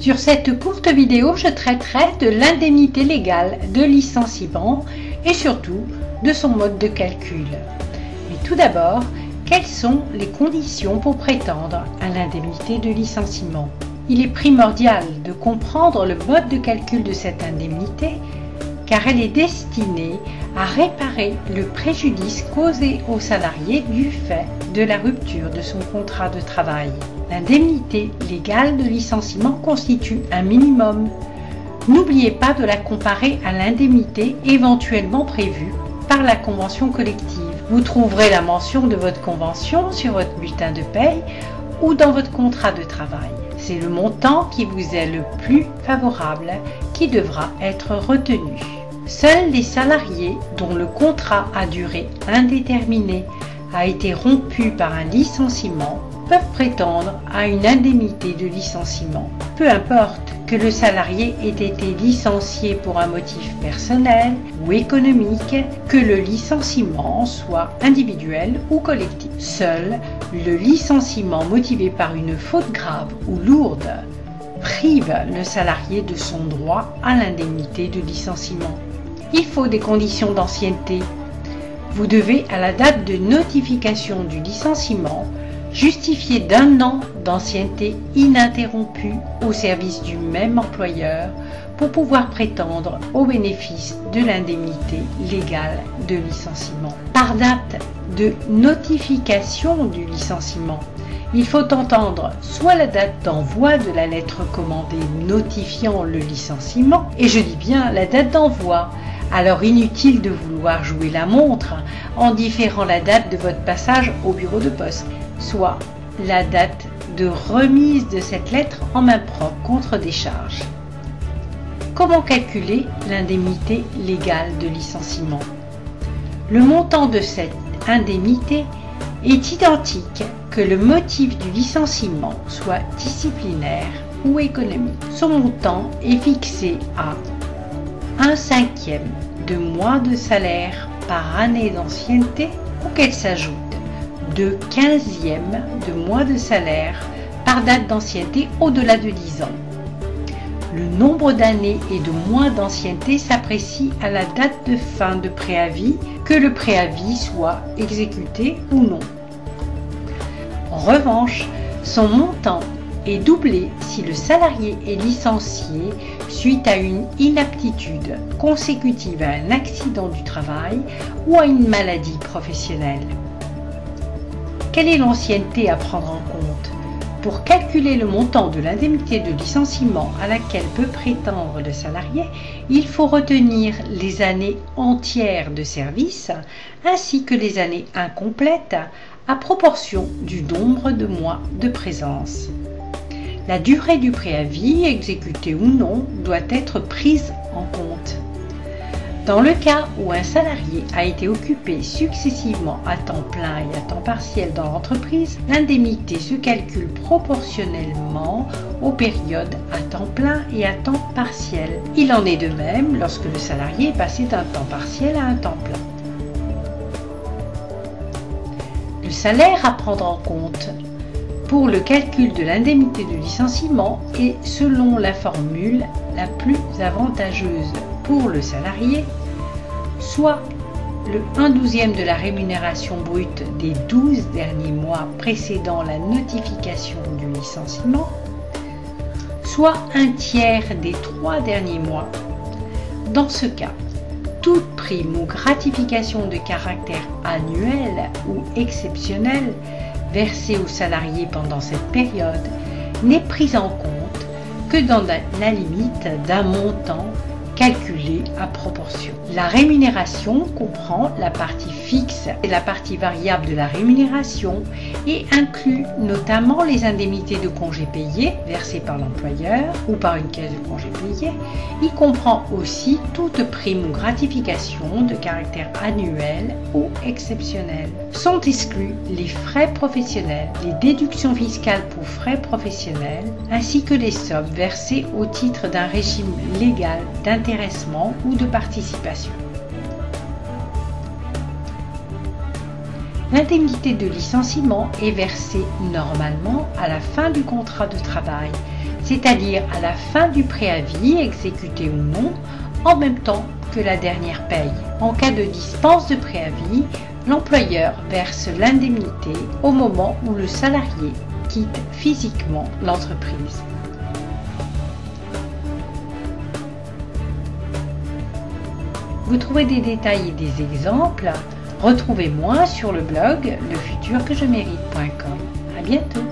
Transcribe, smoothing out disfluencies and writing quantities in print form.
Sur cette courte vidéo, je traiterai de l'indemnité légale de licenciement et surtout de son mode de calcul. Mais tout d'abord, quelles sont les conditions pour prétendre à l'indemnité de licenciement? Il est primordial de comprendre le mode de calcul de cette indemnité car elle est destinée à réparer le préjudice causé au salarié du fait de la rupture de son contrat de travail. L'indemnité légale de licenciement constitue un minimum. N'oubliez pas de la comparer à l'indemnité éventuellement prévue par la convention collective. Vous trouverez la mention de votre convention sur votre bulletin de paye ou dans votre contrat de travail. C'est le montant qui vous est le plus favorable qui devra être retenu. Seuls les salariés dont le contrat à durée indéterminée a été rompu par un licenciement peuvent prétendre à une indemnité de licenciement. Peu importe que le salarié ait été licencié pour un motif personnel ou économique, que le licenciement soit individuel ou collectif. Seul le licenciement motivé par une faute grave ou lourde prive le salarié de son droit à l'indemnité de licenciement. Il faut des conditions d'ancienneté. Vous devez, à la date de notification du licenciement, justifier d'1 an d'ancienneté ininterrompue au service du même employeur pour pouvoir prétendre au bénéfice de l'indemnité légale de licenciement. Par date de notification du licenciement, il faut entendre soit la date d'envoi de la lettre commandée notifiant le licenciement, et je dis bien la date d'envoi. Alors inutile de vouloir jouer la montre en différant la date de votre passage au bureau de poste, soit la date de remise de cette lettre en main propre contre décharge. Comment calculer l'indemnité légale de licenciement? Le montant de cette indemnité est identique que le motif du licenciement soit disciplinaire ou économique. Son montant est fixé à 1/5 de mois de salaire par année d'ancienneté auquel s'ajoute 2/15 de mois de salaire par date d'ancienneté au-delà de 10 ans. Le nombre d'années et de mois d'ancienneté s'apprécie à la date de fin de préavis, que le préavis soit exécuté ou non. En revanche, son montant est doublé si le salarié est licencié suite à une inaptitude consécutive à un accident du travail ou à une maladie professionnelle. Quelle est l'ancienneté à prendre en compte? Pour calculer le montant de l'indemnité de licenciement à laquelle peut prétendre le salarié, il faut retenir les années entières de service ainsi que les années incomplètes à proportion du nombre de mois de présence. La durée du préavis, exécuté ou non, doit être prise en compte. Dans le cas où un salarié a été occupé successivement à temps plein et à temps partiel dans l'entreprise, l'indemnité se calcule proportionnellement aux périodes à temps plein et à temps partiel. Il en est de même lorsque le salarié est passé d'un temps partiel à un temps plein. Le salaire à prendre en compte pour le calcul de l'indemnité de licenciement est selon la formule la plus avantageuse pour le salarié, soit le 1/12 de la rémunération brute des 12 derniers mois précédant la notification du licenciement, soit 1/3 des 3 derniers mois. Dans ce cas, toute prime ou gratification de caractère annuel ou exceptionnel versée aux salariés pendant cette période n'est prise en compte que dans la limite d'un montant calculé à proportion. La rémunération comprend la partie fixe et la partie variable de la rémunération et inclut notamment les indemnités de congés payés versées par l'employeur ou par une caisse de congés payés. Il comprend aussi toute prime ou gratification de caractère annuel ou exceptionnel. Sont exclus les frais professionnels, les déductions fiscales pour frais professionnels, ainsi que les sommes versées au titre d'un régime légal d'intéressement ou de participation. L'indemnité de licenciement est versée normalement à la fin du contrat de travail, c'est-à-dire à la fin du préavis, exécuté ou non, en même temps que la dernière paye. En cas de dispense de préavis, l'employeur verse l'indemnité au moment où le salarié quitte physiquement l'entreprise. Vous trouvez des détails et des exemples? Retrouvez-moi sur le blog lefuturquejemérite.com. À bientôt.